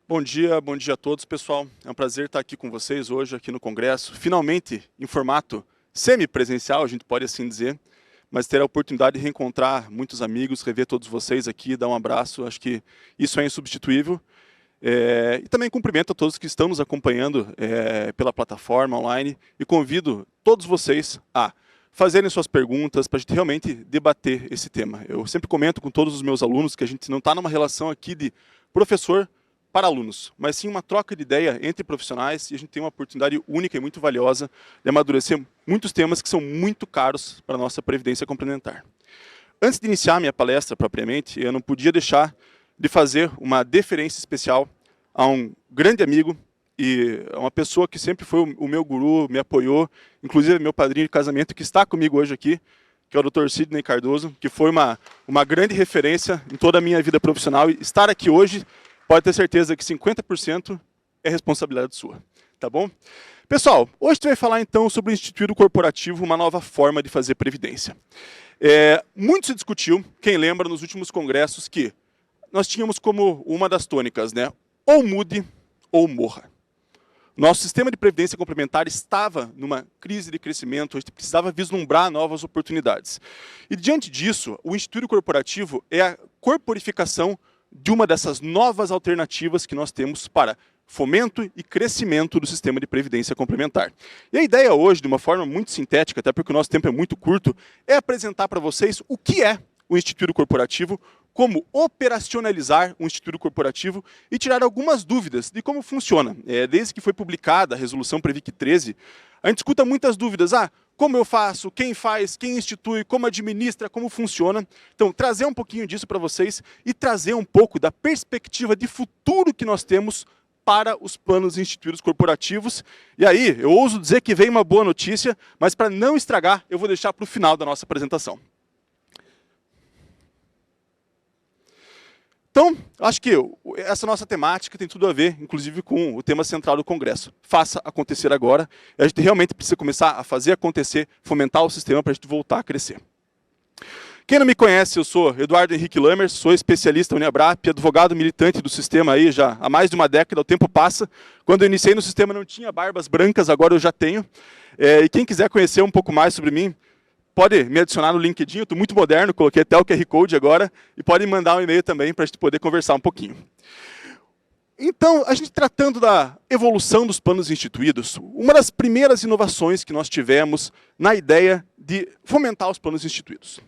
Bom dia a todos, pessoal. É um prazer estar aqui com vocês hoje, aqui no Congresso. Finalmente, em formato semipresencial, a gente pode assim dizer, mas ter a oportunidade de reencontrar muitos amigos, rever todos vocês aqui, dar um abraço, acho que isso é insubstituível. E também cumprimento a todos que estão nos acompanhando pela plataforma online e convido todos vocês a fazerem suas perguntas para a gente realmente debater esse tema. Eu sempre comento com todos os meus alunos que a gente não está numa relação aqui de professor para alunos, mas sim uma troca de ideia entre profissionais e a gente tem uma oportunidade única e muito valiosa de amadurecer muitos temas que são muito caros para a nossa previdência complementar. Antes de iniciar minha palestra propriamente, eu não podia deixar de fazer uma deferência especial a um grande amigo e a uma pessoa que sempre foi o meu guru, me apoiou, inclusive meu padrinho de casamento, que está comigo hoje aqui, que é o Dr. Sidney Cardoso, que foi uma grande referência em toda a minha vida profissional. E estar aqui hoje, pode ter certeza que 50% é responsabilidade sua, tá bom? Pessoal, hoje a gente vai falar então sobre o Instituto Corporativo, uma nova forma de fazer previdência. Muito se discutiu, quem lembra, nos últimos congressos, que nós tínhamos como uma das tônicas, né? Ou mude ou morra. Nosso sistema de previdência complementar estava numa crise de crescimento, a gente precisava vislumbrar novas oportunidades. E diante disso, o Instituto Corporativo é a corporificação de uma dessas novas alternativas que nós temos para fomento e crescimento do sistema de previdência complementar. E a ideia hoje, de uma forma muito sintética, até porque o nosso tempo é muito curto, é apresentar para vocês o que é o Instituto Corporativo, como operacionalizar um Instituto Corporativo e tirar algumas dúvidas de como funciona. Desde que foi publicada a resolução Previc 13, a gente escuta muitas dúvidas. Como eu faço, quem faz, quem institui, como administra, como funciona. Então, trazer um pouquinho disso para vocês e trazer um pouco da perspectiva de futuro que nós temos para os planos instituídos corporativos. E aí, eu ouso dizer que vem uma boa notícia, mas para não estragar, eu vou deixar para o final da nossa apresentação. Então, acho que essa nossa temática tem tudo a ver, inclusive, com o tema central do Congresso. Faça acontecer agora. A gente realmente precisa começar a fazer acontecer, fomentar o sistema para a gente voltar a crescer. Quem não me conhece, eu sou Eduardo Henrique Lammers, sou especialista Uniabrap, advogado militante do sistema aí já há mais de uma década, o tempo passa. Quando eu iniciei no sistema não tinha barbas brancas, agora eu já tenho. E quem quiser conhecer um pouco mais sobre mim, pode me adicionar no LinkedIn, eu estou muito moderno, coloquei até o QR Code agora, e pode mandar um e-mail também para a gente poder conversar um pouquinho. Então, a gente tratando da evolução dos planos instituídos, uma das primeiras inovações que nós tivemos na ideia de fomentar os planos instituídos.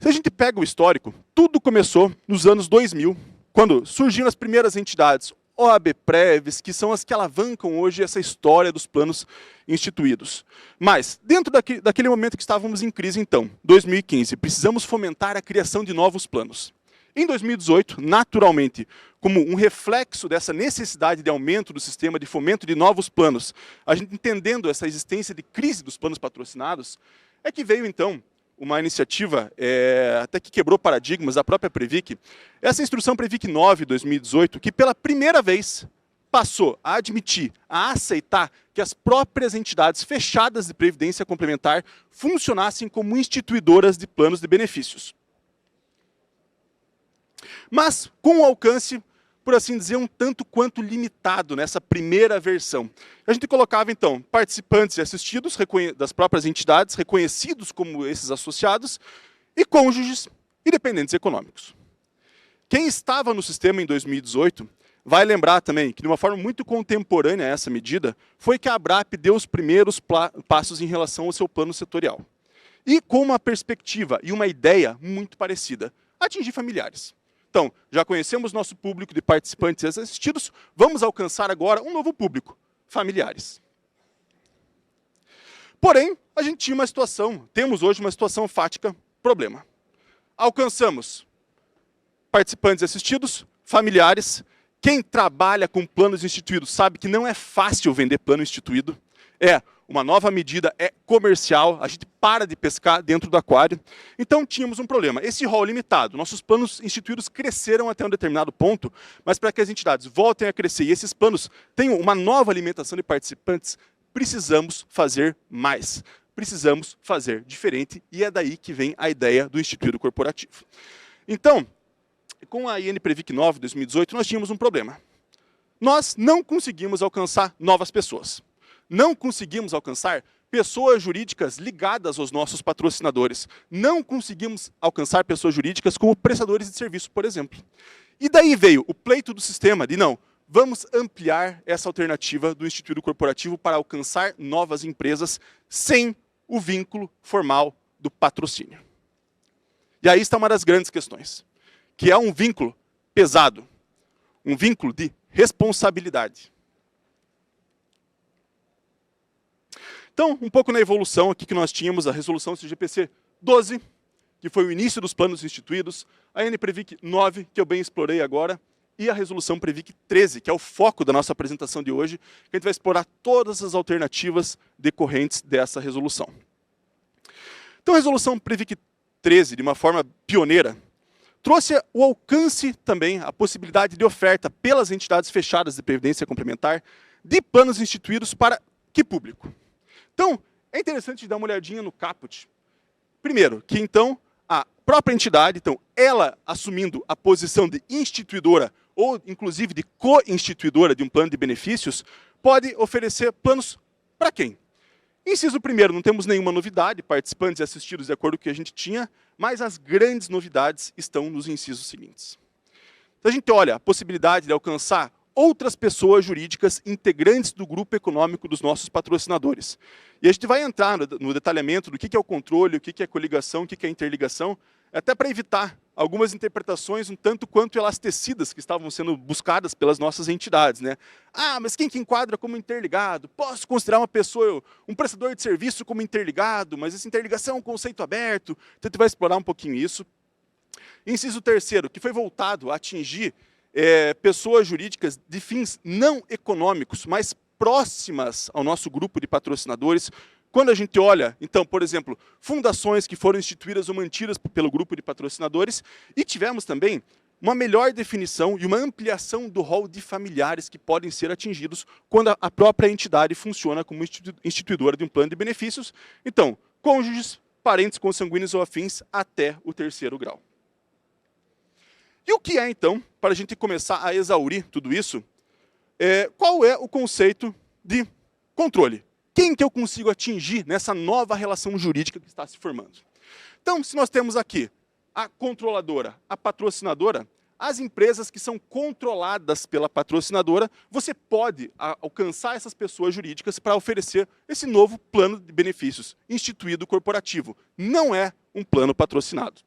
Se a gente pega o histórico, tudo começou nos anos 2000, quando surgiram as primeiras entidades, OAB-Preves, que são as que alavancam hoje essa história dos planos instituídos. Mas, dentro daquele momento que estávamos em crise, então, 2015, precisamos fomentar a criação de novos planos. Em 2018, naturalmente, como um reflexo dessa necessidade de aumento do sistema de fomento de novos planos, a gente entendendo essa existência de crise dos planos patrocinados, é que veio, então, uma iniciativa até que quebrou paradigmas da própria Previc, essa instrução Previc 9, 2018, que pela primeira vez passou a admitir, a aceitar que as próprias entidades fechadas de previdência complementar funcionassem como instituidoras de planos de benefícios. Mas com um alcance, por assim dizer, um tanto quanto limitado nessa primeira versão. A gente colocava, então, participantes e assistidos das próprias entidades, reconhecidos como esses associados, e cônjuges e dependentes econômicos. Quem estava no sistema em 2018 vai lembrar também que, de uma forma muito contemporânea a essa medida, foi que a ABRAP deu os primeiros passos em relação ao seu plano setorial. E com uma perspectiva e uma ideia muito parecida, atingir familiares. Então, já conhecemos nosso público de participantes e assistidos, vamos alcançar agora um novo público, familiares. Porém, a gente tinha uma situação, temos hoje uma situação fática, problema. Alcançamos participantes e assistidos, familiares. Quem trabalha com planos instituídos sabe que não é fácil vender plano instituído. Uma nova medida, é comercial, a gente para de pescar dentro do aquário. Então tínhamos um problema, esse rol limitado, nossos planos instituídos cresceram até um determinado ponto, mas para que as entidades voltem a crescer e esses planos tenham uma nova alimentação de participantes, precisamos fazer mais, precisamos fazer diferente e é daí que vem a ideia do Instituto Corporativo. Então, com a IN Previc 9, 2018, nós tínhamos um problema. nós não conseguimos alcançar novas pessoas. Não conseguimos alcançar pessoas jurídicas ligadas aos nossos patrocinadores. Não conseguimos alcançar pessoas jurídicas como prestadores de serviço, por exemplo. E daí veio o pleito do sistema de não, vamos ampliar essa alternativa do instituído corporativo para alcançar novas empresas sem o vínculo formal do patrocínio. E aí está uma das grandes questões, que é um vínculo pesado, um vínculo de responsabilidade. Então, um pouco na evolução aqui que nós tínhamos a resolução CGPC 12, que foi o início dos planos instituídos, a NPrevic 9, que eu bem explorei agora, e a resolução Previc 13, que é o foco da nossa apresentação de hoje, que a gente vai explorar todas as alternativas decorrentes dessa resolução. Então, a resolução Previc 13, de uma forma pioneira, trouxe o alcance também, a possibilidade de oferta pelas entidades fechadas de previdência complementar de planos instituídos para que público? Então, é interessante dar uma olhadinha no caput. Primeiro, que então a própria entidade, então, ela assumindo a posição de instituidora ou inclusive de co-instituidora de um plano de benefícios, pode oferecer planos para quem? Inciso primeiro, não temos nenhuma novidade, participantes e assistidos de acordo com o que a gente tinha, mas as grandes novidades estão nos incisos seguintes. Então, a gente olha a possibilidade de alcançar outras pessoas jurídicas integrantes do grupo econômico dos nossos patrocinadores. E a gente vai entrar no detalhamento do que é o controle, o que é coligação, o que é interligação, até para evitar algumas interpretações um tanto quanto elasticidas que estavam sendo buscadas pelas nossas entidades, né? Ah, mas quem que enquadra como interligado? Posso considerar uma pessoa, um prestador de serviço como interligado, mas essa interligação é um conceito aberto, então a gente vai explorar um pouquinho isso. Inciso terceiro, que foi voltado a atingir pessoas jurídicas de fins não econômicos, mas próximas ao nosso grupo de patrocinadores. Quando a gente olha, então, por exemplo, fundações que foram instituídas ou mantidas pelo grupo de patrocinadores, e tivemos também uma melhor definição e uma ampliação do rol de familiares que podem ser atingidos quando a própria entidade funciona como instituidora de um plano de benefícios. Então, cônjuges, parentes consanguíneos ou afins até o 3º grau. E o que é, então, para a gente começar a exaurir tudo isso, qual é o conceito de controle? Quem que eu consigo atingir nessa nova relação jurídica que está se formando? Então, se nós temos aqui a controladora, a patrocinadora, as empresas que são controladas pela patrocinadora, você pode alcançar essas pessoas jurídicas para oferecer esse novo plano de benefícios instituído corporativo. Não é um plano patrocinado.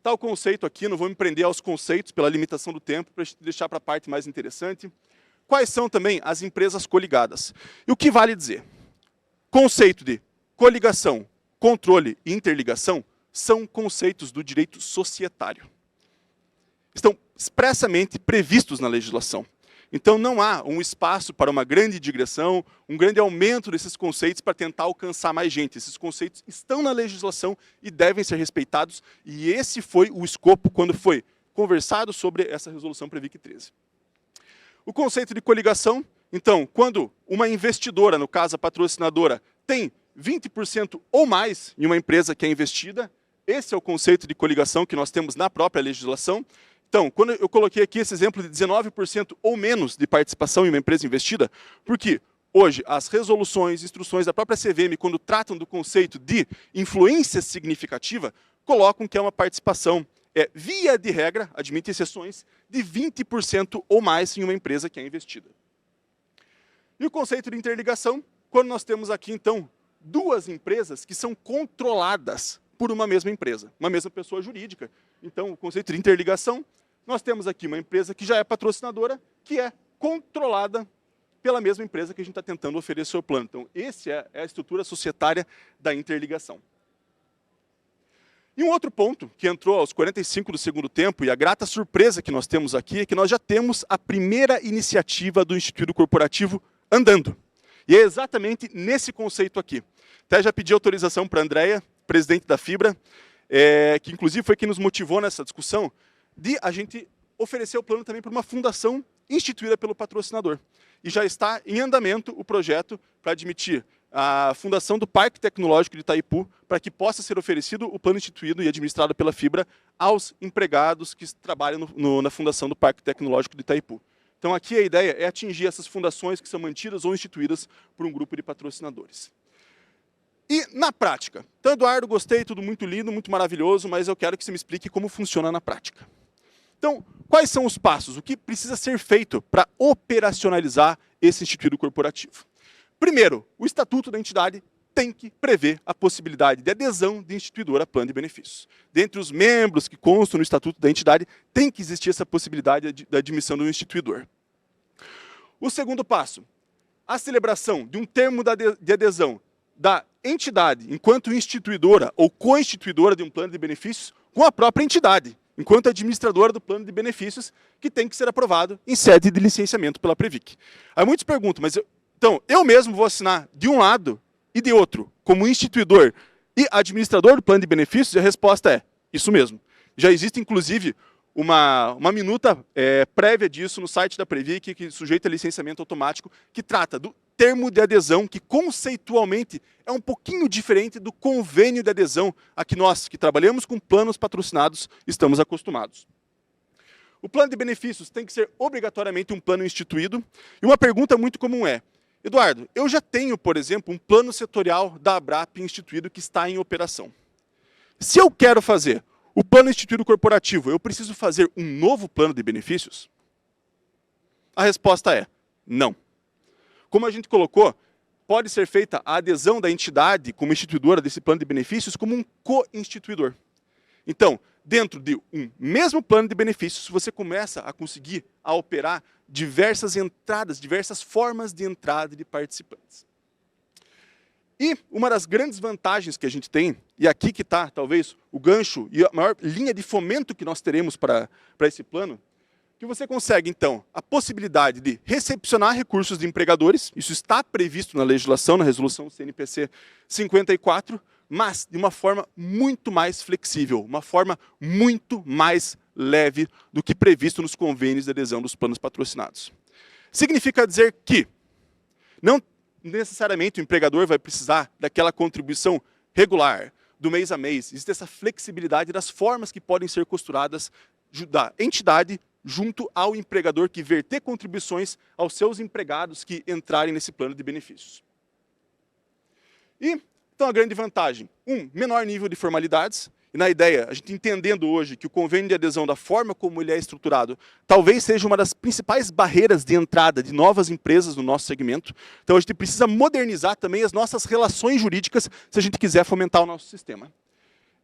Tal conceito aqui, não vou me prender aos conceitos pela limitação do tempo, para deixar para a parte mais interessante. Quais são também as empresas coligadas? E o que vale dizer? Conceito de coligação, controle e interligação são conceitos do direito societário. Estão expressamente previstos na legislação. Então não há um espaço para uma grande digressão, um grande aumento desses conceitos para tentar alcançar mais gente. Esses conceitos estão na legislação e devem ser respeitados, e esse foi o escopo quando foi conversado sobre essa resolução Previc 13. O conceito de coligação, então, quando uma investidora, no caso a patrocinadora, tem 20% ou mais em uma empresa que é investida, esse é o conceito de coligação que nós temos na própria legislação. Então, quando eu coloquei aqui esse exemplo de 19% ou menos de participação em uma empresa investida, porque hoje as resoluções, instruções da própria CVM, quando tratam do conceito de influência significativa, colocam que é uma participação, via de regra, admite exceções, de 20% ou mais em uma empresa que é investida. E o conceito de interligação, quando nós temos aqui, então, duas empresas que são controladas por uma mesma empresa, uma mesma pessoa jurídica. Então, o conceito de interligação, nós temos aqui uma empresa que já é patrocinadora, que é controlada pela mesma empresa que a gente está tentando oferecer o plano. Então, essa é a estrutura societária da interligação. E um outro ponto que entrou aos 45 do segundo tempo, e a grata surpresa que nós temos aqui, é que nós já temos a primeira iniciativa do Instituto Corporativo andando. E é exatamente nesse conceito aqui. Até já pedi autorização para a Andréia, presidente da Fibra, que inclusive foi quem nos motivou nessa discussão, de a gente oferecer o plano também para uma fundação instituída pelo patrocinador. E já está em andamento o projeto para admitir a fundação do Parque Tecnológico de Itaipu, para que possa ser oferecido o plano instituído e administrado pela Fibra aos empregados que trabalham na fundação do Parque Tecnológico de Itaipu. Então aqui a ideia é atingir essas fundações que são mantidas ou instituídas por um grupo de patrocinadores. E na prática, então Eduardo, gostei, tudo muito lindo, muito maravilhoso, mas eu quero que você me explique como funciona na prática. Então, quais são os passos? O que precisa ser feito para operacionalizar esse instituto corporativo? Primeiro, o estatuto da entidade tem que prever a possibilidade de adesão de instituidor a plano de benefícios. Dentre os membros que constam no estatuto da entidade, tem que existir essa possibilidade da admissão do instituidor. O segundo passo, a celebração de um termo de adesão da entidade enquanto instituidora ou co-instituidora de um plano de benefícios com a própria entidade, enquanto administradora do plano de benefícios, que tem que ser aprovado em sede de licenciamento pela Previc. Aí muitos perguntam, mas então eu mesmo vou assinar de um lado e de outro, como instituidor e administrador do plano de benefícios? E a resposta é, isso mesmo. Já existe, inclusive, uma minuta prévia disso no site da Previc, que sujeita a licenciamento automático, que trata do termo de adesão, que conceitualmente é um pouquinho diferente do convênio de adesão a que nós, que trabalhamos com planos patrocinados, estamos acostumados. O plano de benefícios tem que ser obrigatoriamente um plano instituído. E uma pergunta muito comum é, Eduardo, eu já tenho, por exemplo, um plano setorial da ABRAP instituído que está em operação. Se eu quero fazer o plano instituído corporativo, eu preciso fazer um novo plano de benefícios? A resposta é não. Como a gente colocou, pode ser feita a adesão da entidade como instituidora desse plano de benefícios como um co-instituidor. Então, dentro de um mesmo plano de benefícios, você começa a conseguir a operar diversas entradas, diversas formas de entrada de participantes. E uma das grandes vantagens que a gente tem, e aqui que está talvez o gancho e a maior linha de fomento que nós teremos para esse plano, que você consegue, então, a possibilidade de recepcionar recursos de empregadores, isso está previsto na legislação, na resolução CNPC 54, mas de uma forma muito mais flexível, uma forma muito mais leve do que previsto nos convênios de adesão dos planos patrocinados. Significa dizer que não necessariamente o empregador vai precisar daquela contribuição regular, do mês a mês. Existe essa flexibilidade das formas que podem ser costuradas da entidade junto ao empregador que verter contribuições aos seus empregados que entrarem nesse plano de benefícios. E, então, a grande vantagem, menor nível de formalidades, e na ideia, a gente entendendo hoje que o convênio de adesão, da forma como ele é estruturado, talvez seja uma das principais barreiras de entrada de novas empresas no nosso segmento. Então, a gente precisa modernizar também as nossas relações jurídicas se a gente quiser fomentar o nosso sistema.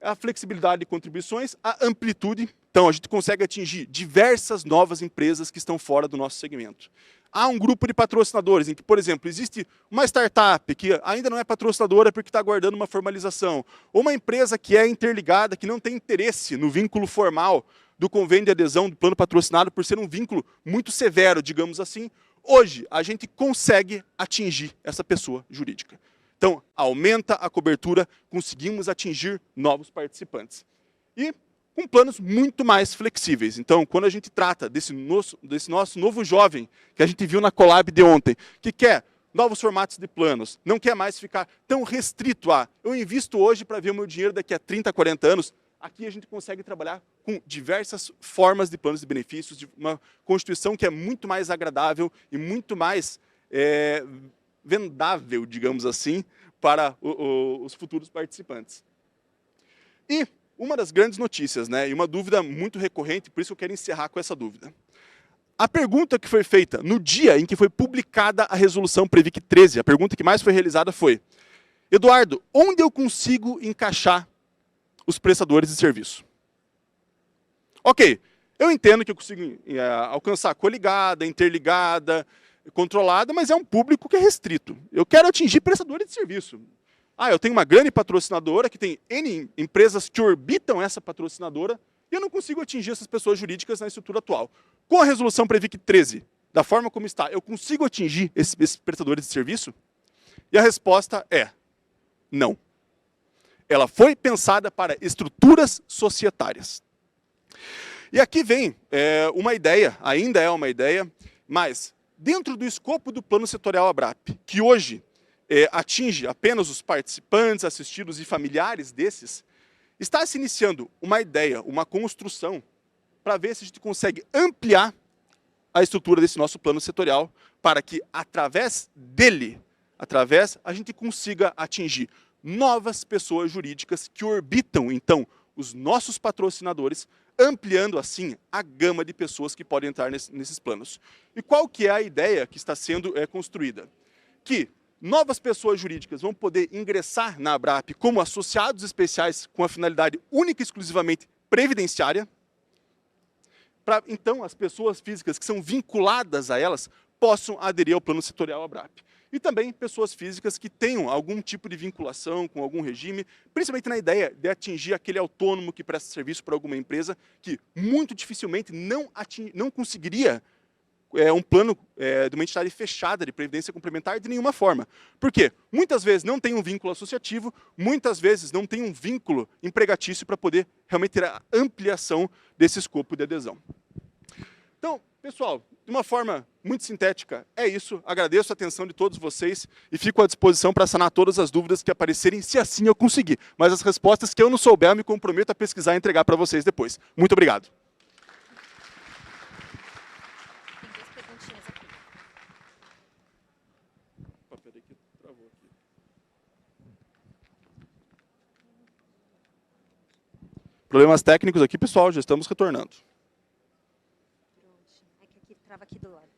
A flexibilidade de contribuições, a amplitude. Então, a gente consegue atingir diversas novas empresas que estão fora do nosso segmento. Há um grupo de patrocinadores em que, por exemplo, existe uma startup que ainda não é patrocinadora porque está aguardando uma formalização, ou uma empresa que é interligada, que não tem interesse no vínculo formal do convênio de adesão do plano patrocinado, por ser um vínculo muito severo, digamos assim. Hoje, a gente consegue atingir essa pessoa jurídica. Então, aumenta a cobertura, conseguimos atingir novos participantes. E com planos muito mais flexíveis. Então, quando a gente trata desse nosso novo jovem, que a gente viu na Collab de ontem, que quer novos formatos de planos, não quer mais ficar tão restrito a eu invisto hoje para ver o meu dinheiro daqui a 30, 40 anos, aqui a gente consegue trabalhar com diversas formas de planos de benefícios, de uma constituição que é muito mais agradável e muito mais vendável, digamos assim, para os futuros participantes. E uma das grandes notícias, né, e uma dúvida muito recorrente, por isso eu quero encerrar com essa dúvida. A pergunta que foi feita no dia em que foi publicada a resolução Previc 13, a pergunta que mais foi realizada foi: Eduardo, onde eu consigo encaixar os prestadores de serviço? Ok, eu entendo que eu consigo alcançar coligada, interligada, controlada, mas é um público que é restrito. Eu quero atingir prestadores de serviço. Eu tenho uma grande patrocinadora que tem N empresas que orbitam essa patrocinadora e eu não consigo atingir essas pessoas jurídicas na estrutura atual. Com a resolução Previc 13, da forma como está, eu consigo atingir esses prestadores de serviço? E a resposta é não. Ela foi pensada para estruturas societárias. E aqui vem uma ideia, ainda é uma ideia, mas dentro do escopo do Plano Setorial ABRAP, que hoje atinge apenas os participantes, assistidos e familiares desses, está se iniciando uma ideia, uma construção, para ver se a gente consegue ampliar a estrutura desse nosso plano setorial para que, através dele, a gente consiga atingir novas pessoas jurídicas que orbitam, então, os nossos patrocinadores, ampliando, assim, a gama de pessoas que podem entrar nesses planos. E qual que é a ideia que está sendo construída? Que novas pessoas jurídicas vão poder ingressar na ABRAP como associados especiais com a finalidade única e exclusivamente previdenciária, para, então, as pessoas físicas que são vinculadas a elas possam aderir ao plano setorial ABRAP. E também pessoas físicas que tenham algum tipo de vinculação com algum regime, principalmente na ideia de atingir aquele autônomo que presta serviço para alguma empresa que muito dificilmente não conseguiria um plano de uma entidade fechada de previdência complementar de nenhuma forma. Por quê? Muitas vezes não tem um vínculo associativo, muitas vezes não tem um vínculo empregatício para poder realmente ter a ampliação desse escopo de adesão. Então, pessoal, de uma forma muito sintética, é isso. Agradeço a atenção de todos vocês e fico à disposição para sanar todas as dúvidas que aparecerem, se assim eu conseguir. Mas as respostas que eu não souber, eu me comprometo a pesquisar e entregar para vocês depois. Muito obrigado. Problemas técnicos aqui, pessoal, já estamos retornando. É que aqui trava aqui do lado.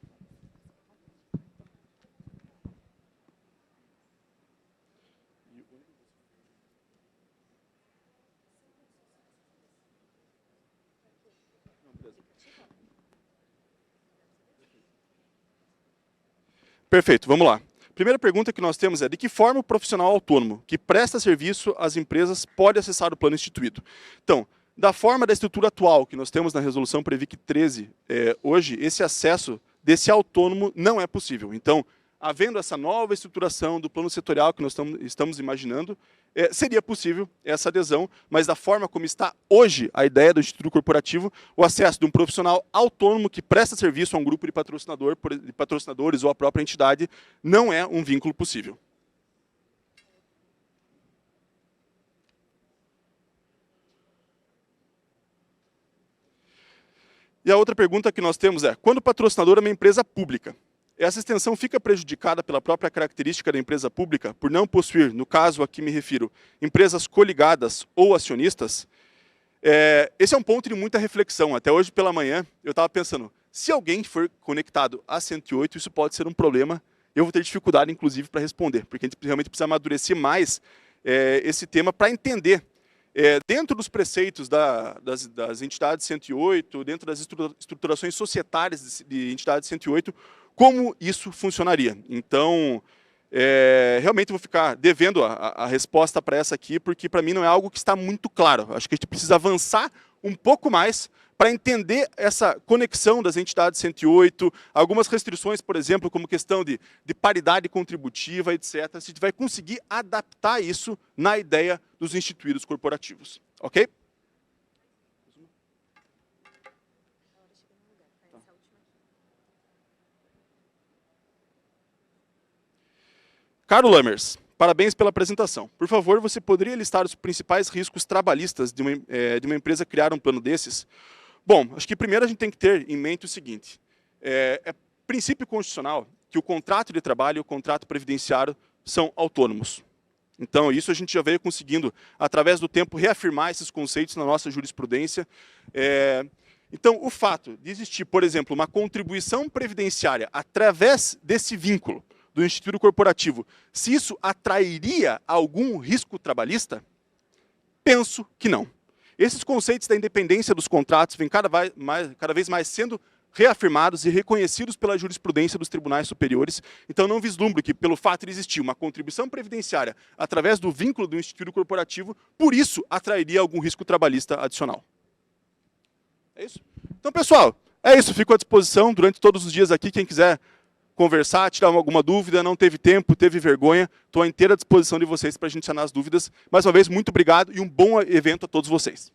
Perfeito, vamos lá. Primeira pergunta que nós temos é: de que forma o profissional autônomo que presta serviço às empresas pode acessar o plano instituído? Então, da forma da estrutura atual que nós temos na resolução Previc 13, hoje, esse acesso desse autônomo não é possível. Então, havendo essa nova estruturação do plano setorial que nós estamos imaginando, seria possível essa adesão, mas da forma como está hoje a ideia do Instituto Corporativo, o acesso de um profissional autônomo que presta serviço a um grupo de patrocinadores ou a própria entidade não é um vínculo possível. E a outra pergunta que nós temos é: quando o patrocinador é uma empresa pública, essa extensão fica prejudicada pela própria característica da empresa pública por não possuir, no caso a que me refiro, empresas coligadas ou acionistas? Esse é um ponto de muita reflexão. Até hoje pela manhã eu estava pensando, se alguém for conectado a 108, isso pode ser um problema. Eu vou ter dificuldade, inclusive, para responder, porque a gente realmente precisa amadurecer mais esse tema para entender, dentro dos preceitos das entidades 108, dentro das estruturações societárias de entidades 108, como isso funcionaria. Então, realmente vou ficar devendo a resposta para essa aqui, porque para mim não é algo que está muito claro. Acho que a gente precisa avançar um pouco mais para entender essa conexão das entidades 108, algumas restrições, por exemplo, como questão de paridade contributiva, etc. Se a gente vai conseguir adaptar isso na ideia dos instituídos corporativos. Ok? Caro Lammers, parabéns pela apresentação. Por favor, você poderia listar os principais riscos trabalhistas de uma empresa criar um plano desses? Bom, acho que primeiro a gente tem que ter em mente o seguinte: é princípio constitucional que o contrato de trabalho e o contrato previdenciário são autônomos. Então, isso a gente já veio conseguindo, através do tempo, reafirmar esses conceitos na nossa jurisprudência. Então, o fato de existir, por exemplo, uma contribuição previdenciária através desse vínculo do Instituto Corporativo, se isso atrairia algum risco trabalhista? Penso que não. Esses conceitos da independência dos contratos vêm cada vez mais sendo reafirmados e reconhecidos pela jurisprudência dos tribunais superiores. Então, não vislumbro que, pelo fato de existir uma contribuição previdenciária através do vínculo do Instituto Corporativo, por isso atrairia algum risco trabalhista adicional. É isso? Então, pessoal, é isso. Fico à disposição durante todos os dias aqui. Quem quiser conversar, tirar alguma dúvida, não teve tempo, teve vergonha, estou à inteira disposição de vocês para a gente sanar as dúvidas. Mais uma vez, muito obrigado e um bom evento a todos vocês.